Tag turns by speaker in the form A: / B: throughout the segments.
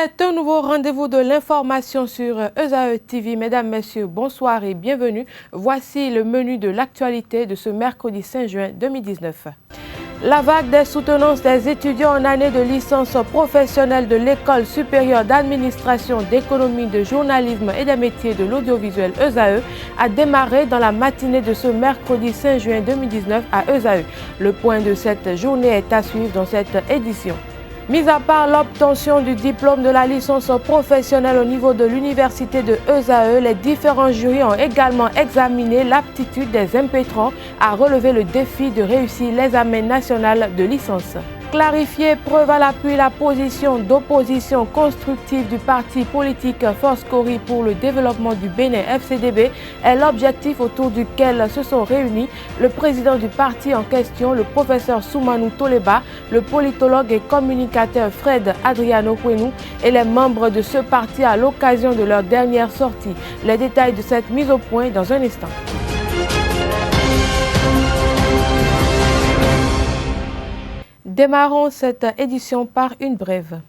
A: C'est un nouveau rendez-vous de l'information sur ESAE TV. Mesdames, Messieurs, bonsoir et bienvenue. Voici le menu de l'actualité de ce mercredi 5 juin 2019. La vague des soutenances des étudiants en année de licence professionnelle de l'École supérieure d'administration, d'économie, de journalisme et des métiers de l'audiovisuel ESAE a démarré dans la matinée de ce mercredi 5 juin 2019 à ESAE. Le point de cette journée est à suivre dans cette édition. Mis à part l'obtention du diplôme de la licence professionnelle au niveau de l'université de ESAE, les différents jurys ont également examiné l'aptitude des impétrants à relever le défi de réussir l'examen national de licence. Clarifier, preuve à l'appui, la position d'opposition constructive du parti politique Force Cori pour le développement du Bénin FCDB est l'objectif autour duquel se sont réunis le président du parti en question, le professeur Soumanou Toleba, le politologue et communicateur Fred Adriano Kwenou et les membres de ce parti à l'occasion de leur dernière sortie. Les détails de cette mise au point dans un instant. Démarrons cette édition par une brève.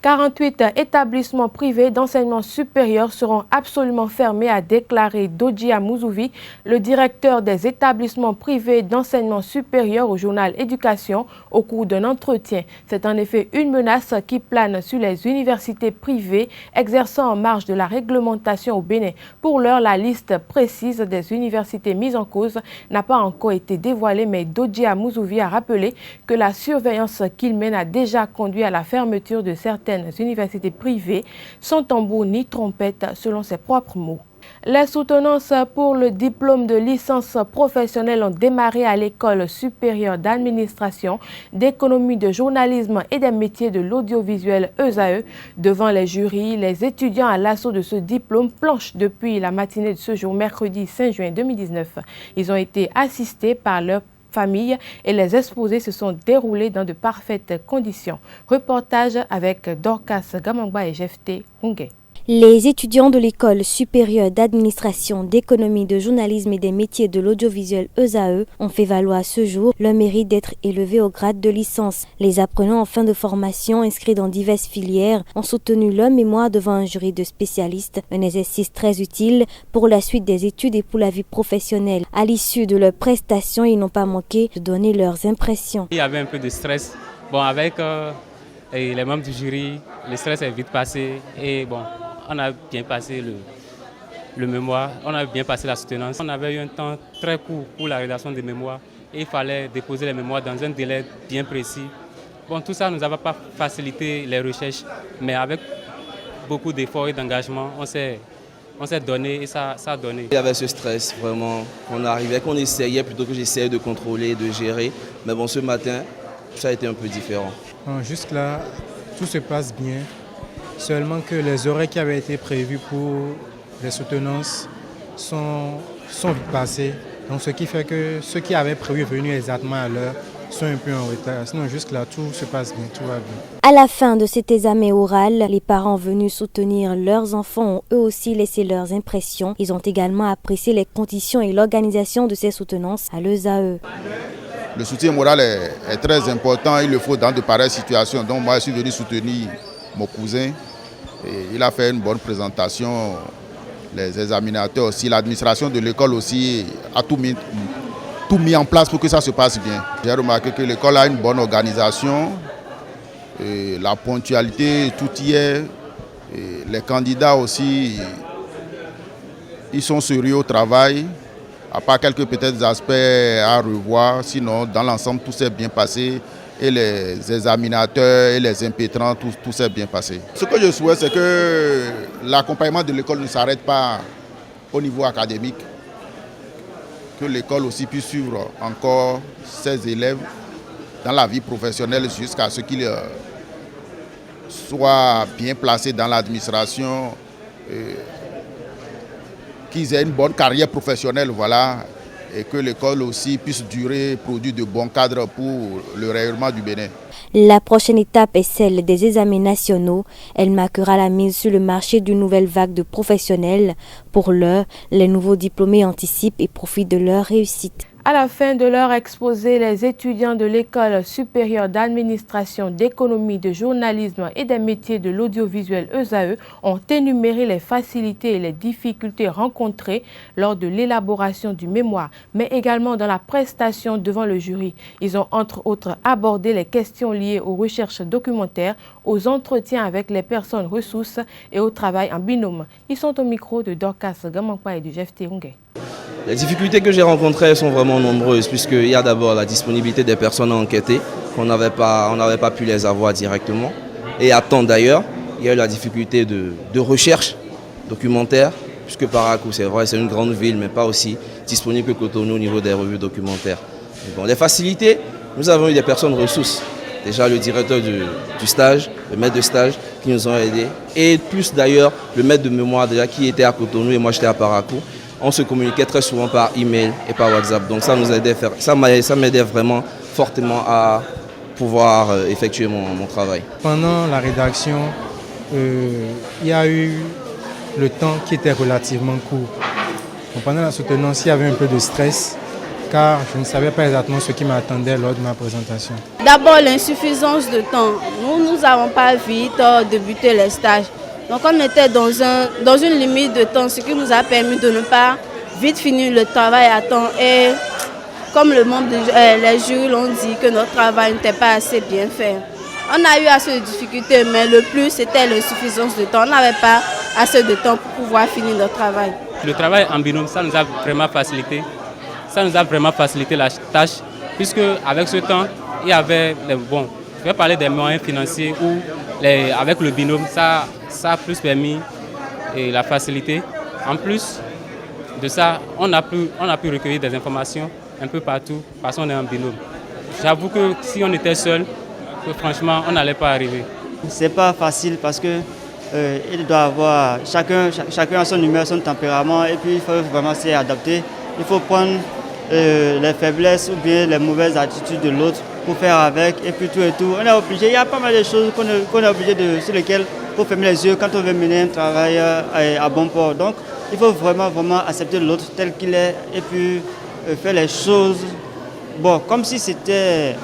A: 48 établissements privés d'enseignement supérieur seront absolument fermés, a déclaré Dodjia Mouzouvi, le directeur des établissements privés d'enseignement supérieur au journal Éducation, au cours d'un entretien. C'est en effet une menace qui plane sur les universités privées exerçant en marge de la réglementation au Bénin. Pour l'heure, la liste précise des universités mises en cause n'a pas encore été dévoilée, mais Dodjia Mouzouvi a rappelé que la surveillance qu'il mène a déjà conduit à la fermeture de certaines universités privées, sans tambour ni trompette, selon ses propres mots. Les soutenances pour le diplôme de licence professionnelle ont démarré à l'École supérieure d'administration, d'économie, de journalisme et des métiers de l'audiovisuel ESAE. Devant les jurys, les étudiants à l'assaut de ce diplôme planchent depuis la matinée de ce jour, mercredi 5 juin 2019. Ils ont été assistés par leur famille et les exposés se sont déroulés dans de parfaites conditions. Reportage avec Dorcas Gamangba et Jefté Hungé.
B: Les étudiants de l'École supérieure d'administration, d'économie, de journalisme et des métiers de l'audiovisuel ESAE ont fait valoir ce jour leur mérite d'être élevés au grade de licence. Les apprenants en fin de formation inscrits dans diverses filières ont soutenu leur mémoire devant un jury de spécialistes, un exercice très utile pour la suite des études et pour la vie professionnelle. À l'issue de leurs prestations, ils n'ont pas manqué de donner leurs impressions.
C: Il y avait un peu de stress. Bon, avec les membres du jury, le stress est vite passé et bon, on a bien passé le mémoire, on a bien passé la soutenance. On avait eu un temps très court pour la rédaction des mémoires et il fallait déposer les mémoires dans un délai bien précis. Bon, tout ça ne nous a pas facilité les recherches, mais avec beaucoup d'efforts et d'engagement, on s'est donné et ça a donné.
D: Il y avait ce stress vraiment, on arrivait, qu'on essayait plutôt que j'essayais de contrôler, de gérer. Mais bon, ce matin, ça a été un peu différent.
E: Jusque-là, tout se passe bien. Seulement que les horaires qui avaient été prévus pour les soutenances sont vite passés. Donc ce qui fait que ceux qui avaient prévu venir exactement à l'heure sont un peu en retard. Sinon jusque-là, tout se passe bien, tout va bien.
B: À la fin de cet examen oral, les parents venus soutenir leurs enfants ont eux aussi laissé leurs impressions. Ils ont également apprécié les conditions et l'organisation de ces soutenances à l'ESAE.
F: Le soutien moral est très important, il le faut dans de pareilles situations. Donc moi je suis venu soutenir mon cousin, et il a fait une bonne présentation, les examinateurs aussi, l'administration de l'école aussi a tout mis en place pour que ça se passe bien. J'ai remarqué que l'école a une bonne organisation, et la ponctualité, tout y est, et les candidats aussi, ils sont sérieux au travail, à part quelques peut-être aspects à revoir, sinon dans l'ensemble tout s'est bien passé. Et les examinateurs et les impétrants, tout s'est bien passé. Ce que je souhaite, c'est que l'accompagnement de l'école ne s'arrête pas au niveau académique, que l'école aussi puisse suivre encore ses élèves dans la vie professionnelle jusqu'à ce qu'ils soient bien placés dans l'administration, qu'ils aient une bonne carrière professionnelle, voilà. Et que l'école aussi puisse durer, produire de bons cadres pour le rayonnement du Bénin.
B: La prochaine étape est celle des examens nationaux. Elle marquera la mise sur le marché d'une nouvelle vague de professionnels. Pour l'heure, les nouveaux diplômés anticipent et profitent de leur réussite.
A: À la fin de leur exposé, les étudiants de l'École supérieure d'administration, d'économie, de journalisme et des métiers de l'audiovisuel ESAE ont énuméré les facilités et les difficultés rencontrées lors de l'élaboration du mémoire, mais également dans la prestation devant le jury. Ils ont entre autres abordé les questions liées aux recherches documentaires, aux entretiens avec les personnes ressources et au travail en binôme. Ils sont au micro de Dorcas Gamankwa et du Jeff Terungé.
D: Les difficultés que j'ai rencontrées sont vraiment nombreuses, puisqu'il y a d'abord la disponibilité des personnes à enquêter, qu'on n'avait pas pu les avoir directement. Et à temps d'ailleurs, il y a eu la difficulté de recherche documentaire, puisque Parakou, c'est vrai, c'est une grande ville, mais pas aussi disponible que Cotonou au niveau des revues documentaires. Bon, les facilités, nous avons eu des personnes ressources. Déjà le directeur du stage, le maître de stage qui nous ont aidés. Et plus d'ailleurs le maître de mémoire déjà qui était à Cotonou et moi j'étais à Parakou. On se communiquait très souvent par email et par WhatsApp. Donc ça nous aidait ça m'aidait vraiment fortement à pouvoir effectuer mon travail.
E: Pendant la rédaction, il y a eu le temps qui était relativement court. Donc pendant la soutenance, il y avait un peu de stress car je ne savais pas exactement ce qui m'attendait lors de ma présentation.
G: D'abord l'insuffisance de temps. Nous n'avons pas vite débuté les stages. Donc on était dans une limite de temps, ce qui nous a permis de ne pas vite finir le travail à temps. Et comme les jurys l'ont dit que notre travail n'était pas assez bien fait. On a eu assez de difficultés, mais le plus c'était l'insuffisance de temps. On n'avait pas assez de temps pour pouvoir finir notre travail.
C: Le travail en binôme, ça nous a vraiment facilité. Ça nous a vraiment facilité la tâche, puisque avec ce temps, il y avait je vais parler des moyens financiers où avec le binôme, ça a plus permis la facilité. En plus de ça, on a pu recueillir des informations un peu partout parce qu'on est en binôme. J'avoue que si on était seul, franchement, on n'allait pas arriver.
H: C'est pas facile parce que il doit avoir chacun a son humeur, son tempérament et puis il faut vraiment s'y adapter. Il faut prendre les faiblesses ou bien les mauvaises attitudes de l'autre pour faire avec et puis tout et tout. On est obligé, il y a pas mal de choses qu'on est obligé sur lesquelles il faut fermer les yeux quand on veut mener un travail à bon port. Donc il faut vraiment accepter l'autre tel qu'il est et puis faire les choses comme si c'était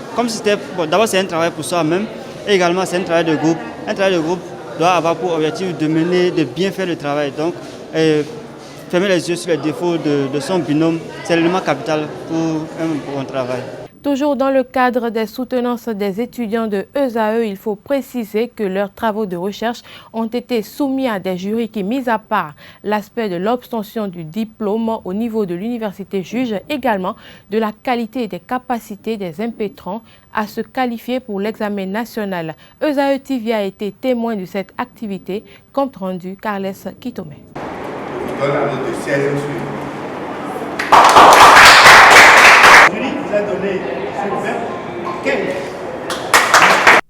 H: d'abord c'est un travail pour soi-même et également c'est un travail de groupe. Un travail de groupe doit avoir pour objectif de bien faire le travail. Donc fermer les yeux sur les défauts de son binôme, c'est l'élément capital pour un travail.
A: Toujours dans le cadre des soutenances des étudiants de ESAE, il faut préciser que leurs travaux de recherche ont été soumis à des jurys qui, mis à part l'aspect de l'obtention du diplôme au niveau de l'université, jugent également de la qualité et des capacités des impétrants à se qualifier pour l'examen national. ESAE TV a été témoin de cette activité, compte rendu Carles Kitome.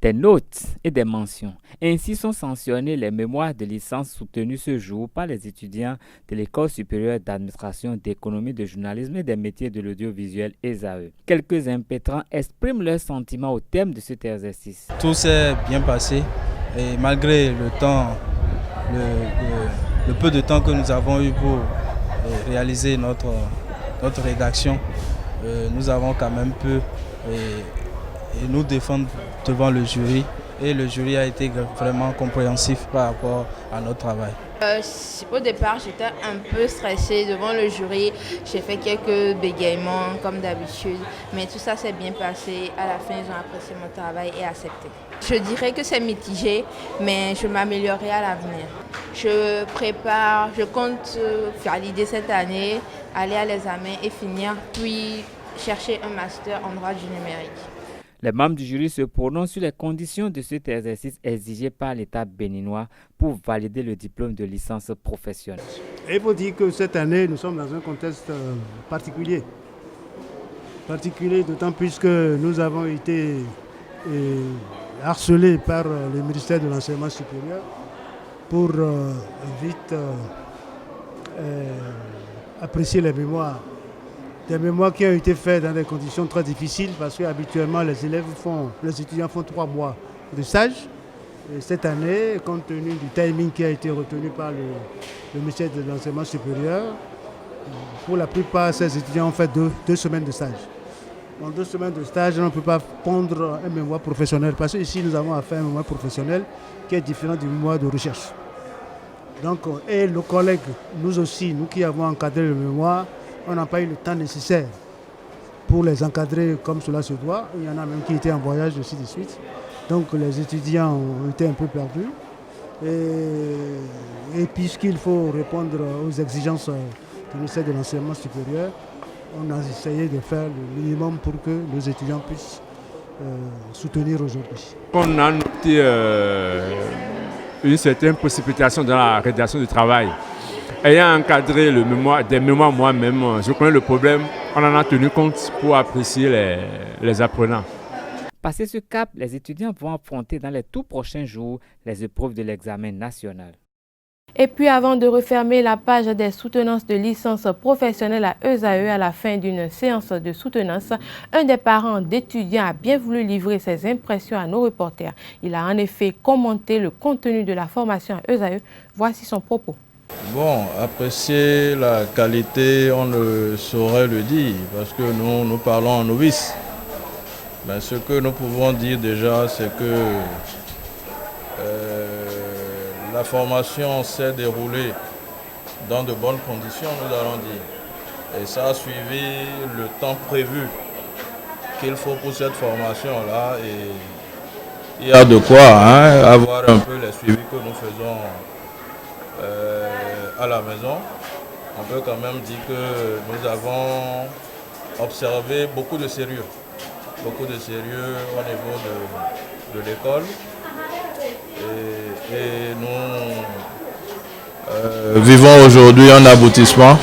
I: Des notes et des mentions. Ainsi sont sanctionnés les mémoires de licence soutenus ce jour par les étudiants de l'École supérieure d'administration, d'économie, de journalisme et des métiers de l'audiovisuel ESAE. Quelques impétrants expriment leurs sentiments au terme de cet exercice.
E: Tout s'est bien passé et malgré le temps, le peu de temps que nous avons eu pour réaliser notre rédaction, nous avons quand même pu nous défendre devant le jury et le jury a été vraiment compréhensif par rapport à notre travail.
J: Au départ, j'étais un peu stressée devant le jury. J'ai fait quelques bégaiements comme d'habitude, mais tout ça s'est bien passé. À la fin, ils ont apprécié mon travail et accepté. Je dirais que c'est mitigé, mais je m'améliorerai à l'avenir. Je compte valider cette année, aller à l'examen et finir, puis chercher un master en droit du numérique.
I: Les membres du jury se prononcent sur les conditions de cet exercice exigé par l'État béninois pour valider le diplôme de licence professionnelle.
K: Et il faut dire que cette année, nous sommes dans un contexte particulier. Particulier d'autant plus que nous avons été harcelés par le ministère de l'Enseignement supérieur pour vite apprécier les mémoires. Des mémoires qui ont été faites dans des conditions très difficiles parce qu'habituellement les étudiants font 3 mois de stage. Et cette année, compte tenu du timing qui a été retenu par le ministère de l'Enseignement supérieur, Pour la plupart, ces étudiants ont fait deux semaines de stage. En 2 semaines de stage, on ne peut pas prendre un mémoire professionnel parce qu'ici, nous avons affaire à un mémoire professionnel qui est différent du mémoire de recherche. Donc, et nos collègues, nous aussi, nous qui avons encadré le mémoire, on n'a pas eu le temps nécessaire pour les encadrer comme cela se doit. Il y en a même qui étaient en voyage aussi de suite. Donc, les étudiants ont été un peu perdus. Et puisqu'il faut répondre aux exigences du ministère de l'Enseignement supérieur, on a essayé de faire le minimum pour que nos étudiants puissent soutenir aujourd'hui.
L: On a noté une certaine précipitation dans la rédaction du travail. Ayant encadré des mémoires moi-même, je connais le problème, on en a tenu compte pour apprécier les apprenants.
I: Passé ce cap, les étudiants vont affronter dans les tout prochains jours les épreuves de l'examen national.
A: Et puis avant de refermer la page des soutenances de licence professionnelle à ESAE à la fin d'une séance de soutenance, un des parents d'étudiants a bien voulu livrer ses impressions à nos reporters. Il a en effet commenté le contenu de la formation à ESAE. Voici son propos.
M: Bon, apprécier la qualité, on ne saurait le dire parce que nous parlons en novice. Mais ce que nous pouvons dire déjà, c'est que la formation s'est déroulée dans de bonnes conditions, nous allons dire. Et ça a suivi le temps prévu qu'il faut pour cette formation-là. Et il y a de quoi avoir un peu les suivis que nous faisons à la maison. On peut quand même dire que nous avons observé beaucoup de sérieux au niveau de l'école. Et nous vivons aujourd'hui un aboutissement,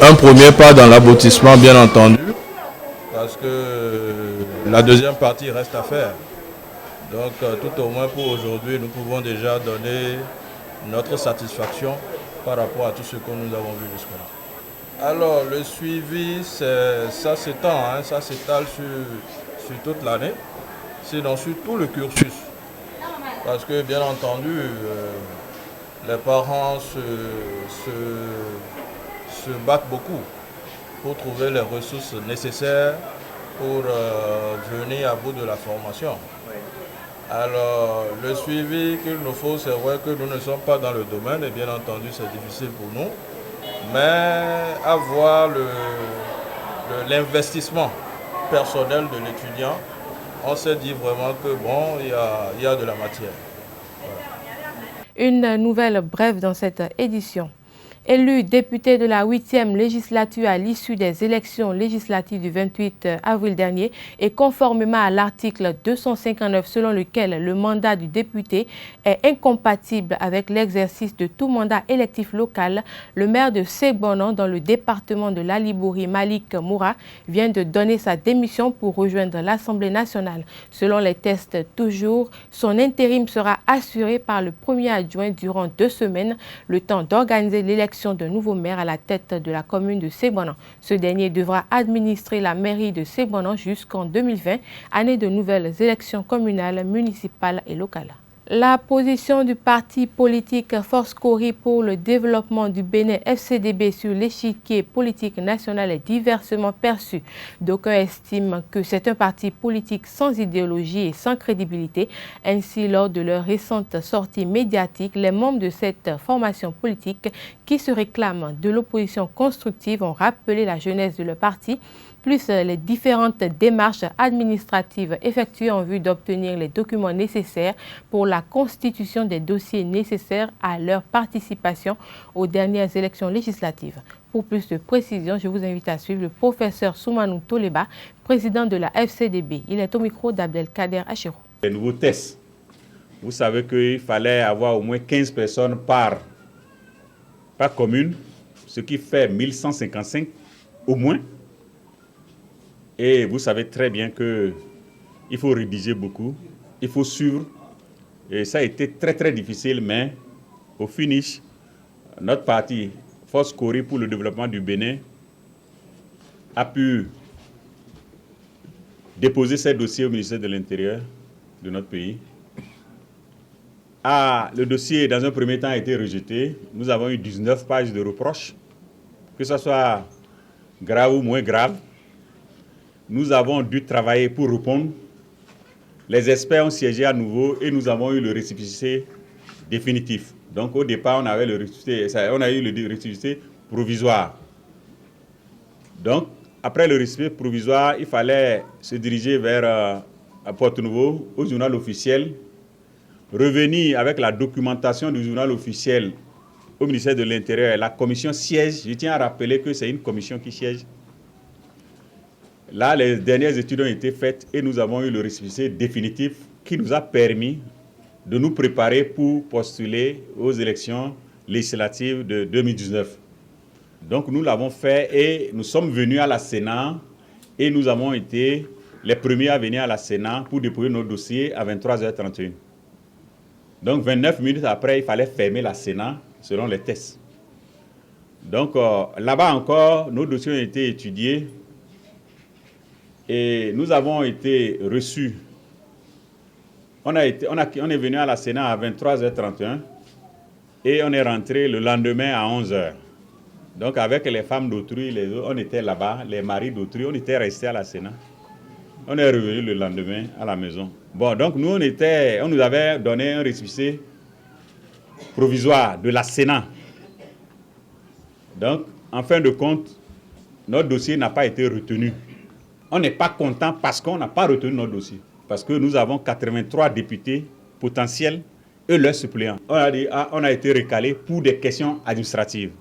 M: un premier pas dans l'aboutissement bien entendu, parce que la deuxième partie reste à faire. Donc tout au moins pour aujourd'hui, nous pouvons déjà donner notre satisfaction par rapport à tout ce que nous avons vu jusque-là. Alors le suivi, ça s'étend, ça s'étale sur toute l'année, sinon sur tout le cursus. Parce que bien entendu, les parents se battent beaucoup pour trouver les ressources nécessaires pour venir à bout de la formation. Alors le suivi qu'il nous faut, c'est vrai que nous ne sommes pas dans le domaine et bien entendu c'est difficile pour nous. Mais avoir l'investissement personnel de l'étudiant, on s'est dit vraiment que bon, il y a de la matière. Voilà.
A: Une nouvelle brève dans cette édition. Élu député de la 8e législature à l'issue des élections législatives du 28 avril dernier et conformément à l'article 259 selon lequel le mandat du député est incompatible avec l'exercice de tout mandat électif local, le maire de Ségbonan dans le département de l'Alibouri, Malik Moura, vient de donner sa démission pour rejoindre l'Assemblée nationale. Selon les tests toujours, son intérim sera assuré par le premier adjoint durant 2 semaines, le temps d'organiser l'élection d'un nouveau maire à la tête de la commune de Ségbonan. Ce dernier devra administrer la mairie de Ségbonan jusqu'en 2020, année de nouvelles élections communales, municipales et locales. La position du parti politique Force Kori pour le développement du Bénin FCDB sur l'échiquier politique national est diversement perçue. D'aucuns estiment que c'est un parti politique sans idéologie et sans crédibilité. Ainsi, lors de leur récente sortie médiatique, les membres de cette formation politique qui se réclament de l'opposition constructive ont rappelé la jeunesse de leur parti, plus les différentes démarches administratives effectuées en vue d'obtenir les documents nécessaires pour la constitution des dossiers nécessaires à leur participation aux dernières élections législatives. Pour plus de précisions, je vous invite à suivre le professeur Soumanou Toleba, président de la FCDB. Il est au micro d'Abdelkader Achiro.
N: Les nouveaux tests, vous savez qu'il fallait avoir au moins 15 personnes par commune, ce qui fait 1155 au moins. Et vous savez très bien qu'il faut rédiger beaucoup, il faut suivre. Et ça a été très très difficile, mais au finish, notre parti, Force Kori pour le développement du Bénin, a pu déposer ces dossiers au ministère de l'Intérieur de notre pays. Le dossier, dans un premier temps, a été rejeté. Nous avons eu 19 pages de reproches. que ce soit grave ou moins grave. Nous avons dû travailler pour répondre. Les experts ont siégé à nouveau et nous avons eu le récépissé définitif. Donc au départ, on avait on a eu le récépissé provisoire. Donc après le récépissé provisoire, il fallait se diriger vers Porto-Novo, au journal officiel, revenir avec la documentation du journal officiel au ministère de l'Intérieur. La commission siège. Je tiens à rappeler que c'est une commission qui siège. Là, les dernières études ont été faites et nous avons eu le récépissé définitif qui nous a permis de nous préparer pour postuler aux élections législatives de 2019. Donc nous l'avons fait et nous sommes venus à la Sénat et nous avons été les premiers à venir à la Sénat pour déposer nos dossiers à 23h31. Donc 29 minutes après, il fallait fermer la Sénat selon les tests. Donc là-bas encore, nos dossiers ont été étudiés et nous avons été reçus. On est venu à la Sénat à 23h31 et on est rentré le lendemain à 11h. Donc avec les femmes d'autrui, on était là-bas, les maris d'autrui, on était restés à la Sénat. On est revenu le lendemain à la maison. Bon, donc nous, on nous avait donné un récépissé provisoire de la Sénat. Donc, en fin de compte, notre dossier n'a pas été retenu. On n'est pas content parce qu'on n'a pas retenu notre dossier. Parce que nous avons 83 députés potentiels et leurs suppléants. On a dit, on a été recalé pour des questions administratives.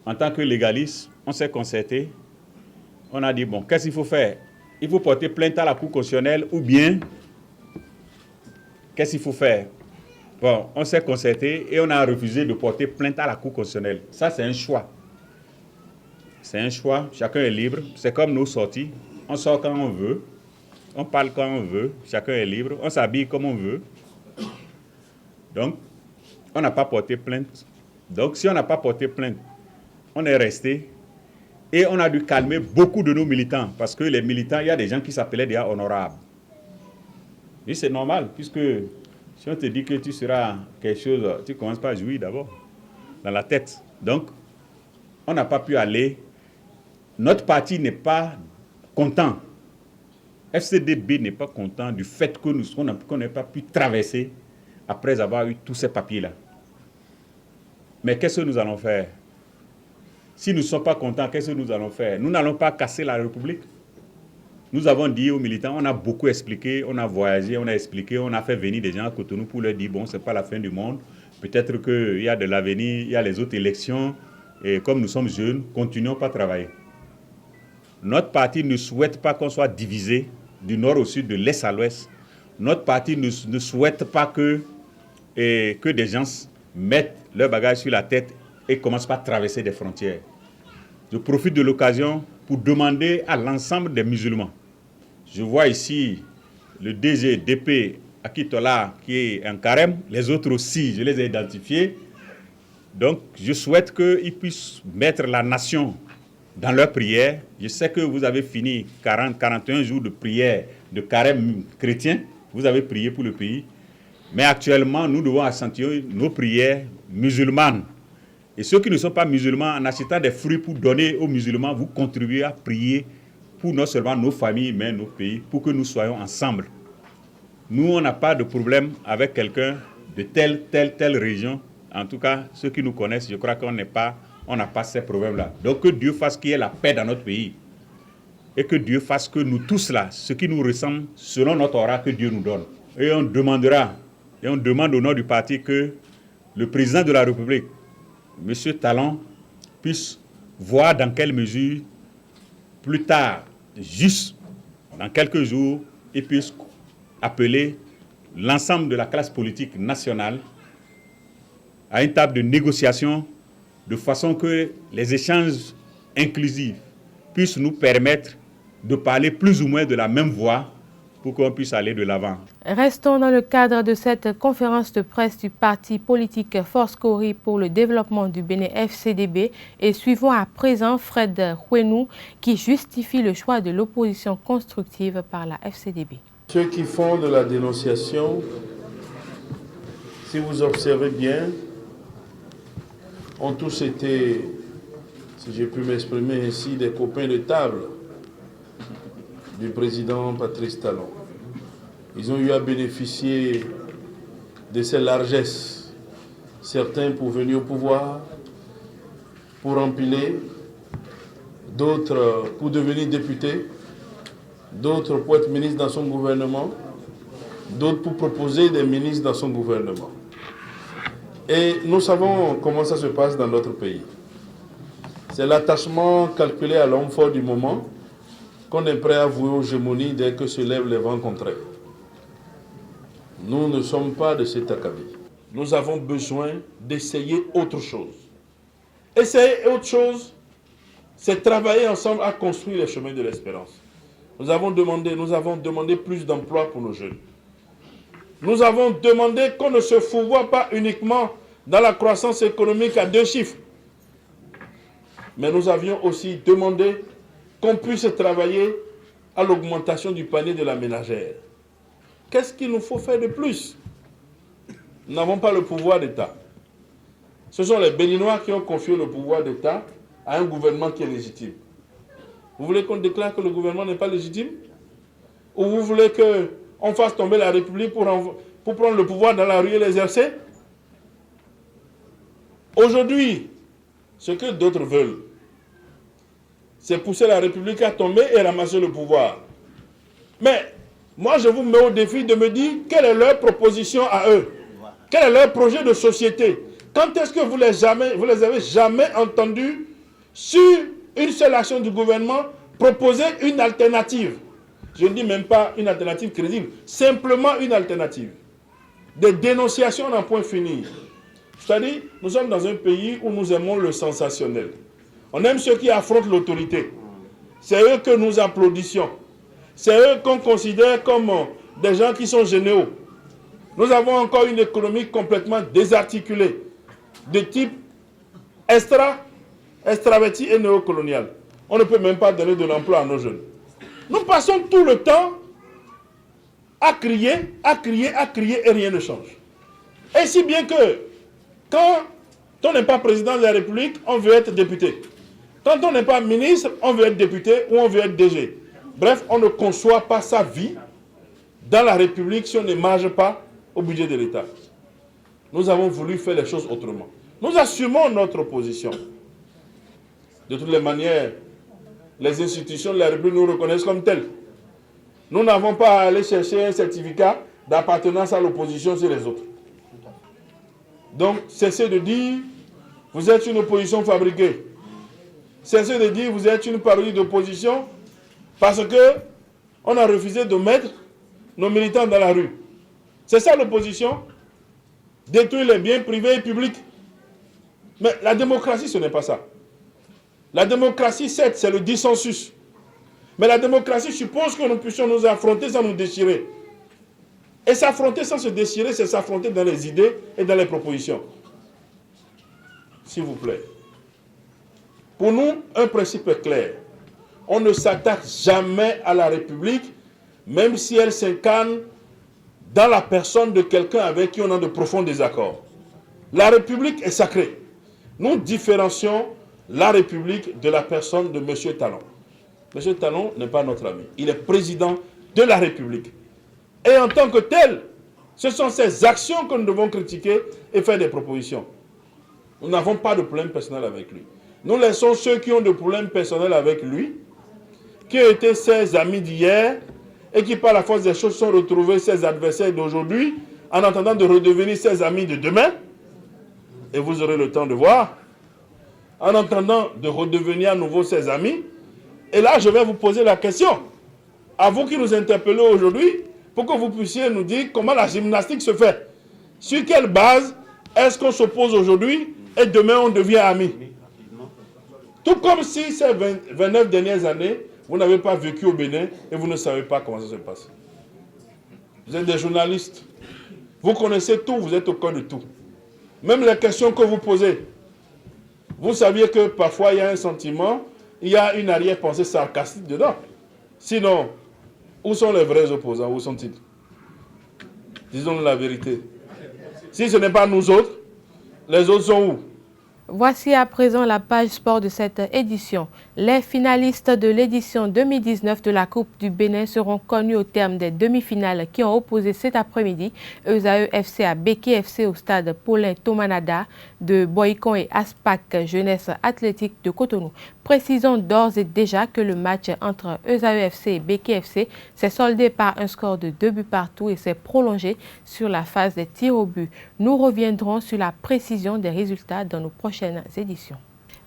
N: En tant que légaliste, on s'est concerté. On a dit, bon, qu'est-ce qu'il faut faire? Il faut porter plainte à la Cour constitutionnelle ou bien, qu'est-ce qu'il faut faire? Bon, on s'est concerté et on a refusé de porter plainte à la Cour constitutionnelle. Ça, c'est un choix. C'est un choix, chacun est libre. C'est comme nos sorties. On sort quand on veut, on parle quand on veut, chacun est libre, on s'habille comme on veut. Donc, on n'a pas porté plainte. Donc, si on n'a pas porté plainte, on est resté. Et on a dû calmer beaucoup de nos militants, parce que les militants, il y a des gens qui s'appelaient déjà honorables. Et c'est normal, puisque si on te dit que tu seras quelque chose, tu commences par jouir d'abord, dans la tête. Donc, on n'a pas pu aller. Notre parti n'est pas content. FCDB n'est pas content du fait qu'on n'ait pas pu traverser après avoir eu tous ces papiers-là. Mais qu'est-ce que nous allons faire? Si nous ne sommes pas contents, qu'est-ce que nous allons faire? Nous n'allons pas casser la République. Nous avons dit aux militants, on a beaucoup expliqué, on a voyagé, on a expliqué, on a fait venir des gens à Cotonou pour leur dire, bon, ce n'est pas la fin du monde. Peut-être qu'il y a de l'avenir, il y a les autres élections. Et comme nous sommes jeunes, continuons pas à travailler. Notre parti ne souhaite pas qu'on soit divisé du nord au sud, de l'est à l'ouest. Notre parti ne souhaite pas que des gens mettent leur bagage sur la tête et commencent par traverser des frontières. Je profite de l'occasion pour demander à l'ensemble des musulmans. Je vois ici le DG d'épée Akitola qui est un carême, les autres aussi, je les ai identifiés. Donc, je souhaite qu'ils puissent mettre la nation dans leur prière. Je sais que vous avez fini 41 jours de prière de carême chrétien. Vous avez prié pour le pays. Mais actuellement, nous devons accentuer nos prières musulmanes. Et ceux qui ne sont pas musulmans, en achetant des fruits pour donner aux musulmans, vous contribuez à prier pour non seulement nos familles, mais nos pays, pour que nous soyons ensemble. Nous, on n'a pas de problème avec quelqu'un de telle région. En tout cas, ceux qui nous connaissent, je crois qu'on n'a pas ces problèmes-là. Donc que Dieu fasse qu'il y ait la paix dans notre pays. Et que Dieu fasse que nous tous là, ce qui nous ressemble, selon notre aura que Dieu nous donne. Et on demande au nom du parti que le président de la République, M. Talon, puisse voir dans quelle mesure, plus tard, juste dans quelques jours, il puisse appeler l'ensemble de la classe politique nationale à une table de négociation de façon que les échanges inclusifs puissent nous permettre de parler plus ou moins de la même voix pour qu'on puisse aller de l'avant.
A: Restons dans le cadre de cette conférence de presse du parti politique Force Cori pour le développement du Bénin FCDB et suivons à présent Fred Huenou qui justifie le choix de l'opposition constructive par la FCDB.
O: Ceux qui font de la dénonciation, si vous observez bien, ont tous été, si j'ai pu m'exprimer ainsi, des copains de table du président Patrice Talon. Ils ont eu à bénéficier de ces largesses, certains pour venir au pouvoir, pour empiler, d'autres pour devenir députés, d'autres pour être ministres dans son gouvernement, d'autres pour proposer des ministres dans son gouvernement. Et nous savons comment ça se passe dans notre pays. C'est l'attachement calculé à l'homme fort du moment qu'on est prêt à vouer aux gémonies dès que se lèvent les vents contraires. Nous ne sommes pas de cet acabit. Nous avons besoin d'essayer autre chose. Essayer autre chose, c'est travailler ensemble à construire les chemins de l'espérance. Nous avons demandé plus d'emplois pour nos jeunes. Nous avons demandé qu'on ne se fourvoie pas uniquement dans la croissance économique à 2 chiffres. Mais nous avions aussi demandé qu'on puisse travailler à l'augmentation du panier de la ménagère. Qu'est-ce qu'il nous faut faire de plus? Nous n'avons pas le pouvoir d'État. Ce sont les Béninois qui ont confié le pouvoir d'État à un gouvernement qui est légitime. Vous voulez qu'on déclare que le gouvernement n'est pas légitime? Ou vous voulez qu'on fasse tomber la République pour prendre le pouvoir dans la rue et l'exercer? Aujourd'hui, ce que d'autres veulent, c'est pousser la République à tomber et ramasser le pouvoir. Mais moi, je vous mets au défi de me dire quelle est leur proposition à eux. Quel est leur projet de société? Quand est-ce que vous les avez jamais entendus sur une seule action du gouvernement proposer une alternative? Je ne dis même pas une alternative crédible, simplement une alternative. Des dénonciations n'en point finir. C'est-à-dire, nous sommes dans un pays où nous aimons le sensationnel. On aime ceux qui affrontent l'autorité. C'est eux que nous applaudissions. C'est eux qu'on considère comme des gens qui sont généraux. Nous avons encore une économie complètement désarticulée, de type extraverti et néocolonial. On ne peut même pas donner de l'emploi à nos jeunes. Nous passons tout le temps à crier et rien ne change. Et si bien que quand on n'est pas président de la République, on veut être député. Quand on n'est pas ministre, on veut être député ou on veut être DG. Bref, on ne conçoit pas sa vie dans la République si on ne marge pas au budget de l'État. Nous avons voulu faire les choses autrement. Nous assumons notre position. De toutes les manières, les institutions de la République nous reconnaissent comme tels. Nous n'avons pas à aller chercher un certificat d'appartenance à l'opposition sur les autres. Donc, cessez de dire, vous êtes une opposition fabriquée. Cessez de dire, vous êtes une parodie d'opposition parce qu'on a refusé de mettre nos militants dans la rue. C'est ça l'opposition? Détruire les biens privés et publics. Mais la démocratie, ce n'est pas ça. La démocratie, certes, c'est le dissensus. Mais la démocratie suppose que nous puissions nous affronter sans nous déchirer. Et s'affronter sans se déchirer, c'est s'affronter dans les idées et dans les propositions. S'il vous plaît. Pour nous, un principe est clair. On ne s'attaque jamais à la République, même si elle s'incarne dans la personne de quelqu'un avec qui on a de profonds désaccords. La République est sacrée. Nous différencions la République de la personne de M. Talon. M. Talon n'est pas notre ami. Il est président de la République. Et en tant que tel, ce sont ses actions que nous devons critiquer et faire des propositions. Nous n'avons pas de problème personnel avec lui. Nous laissons ceux qui ont des problèmes personnels avec lui, qui ont été ses amis d'hier et qui par la force des choses sont retrouvés ses adversaires d'aujourd'hui en attendant de redevenir ses amis de demain. Et vous aurez le temps de voir. En attendant de redevenir à nouveau ses amis. Et là, je vais vous poser la question. À vous qui nous interpellez aujourd'hui, pour que vous puissiez nous dire comment la gymnastique se fait. Sur quelle base est-ce qu'on s'oppose aujourd'hui et demain on devient amis? Tout comme si ces 29 dernières années, vous n'avez pas vécu au Bénin et vous ne savez pas comment ça se passe. Vous êtes des journalistes. Vous connaissez tout, vous êtes au cœur de tout. Même les questions que vous posez. Vous saviez que parfois il y a un sentiment, il y a une arrière-pensée sarcastique dedans. Sinon, où sont les vrais opposants? Où sont-ils? Disons la vérité. Si ce n'est pas nous autres, les autres sont où?
A: Voici à présent la page sport de cette édition. Les finalistes de l'édition 2019 de la Coupe du Bénin seront connus au terme des demi-finales qui ont opposé cet après-midi ESAE FC à Beki FC au stade Paulin Tomanada de Boycon et Aspac Jeunesse Athlétique de Cotonou. Précisons d'ores et déjà que le match entre ESAE FC et Beki FC s'est soldé par un score de 2 buts partout et s'est prolongé sur la phase des tirs au but. Nous reviendrons sur la précision des résultats dans nos prochaines éditions.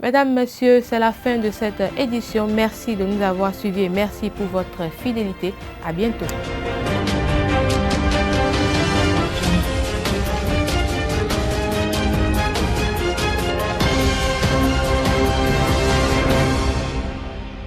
A: Mesdames, Messieurs, c'est la fin de cette édition. Merci de nous avoir suivis et merci pour votre fidélité. À bientôt.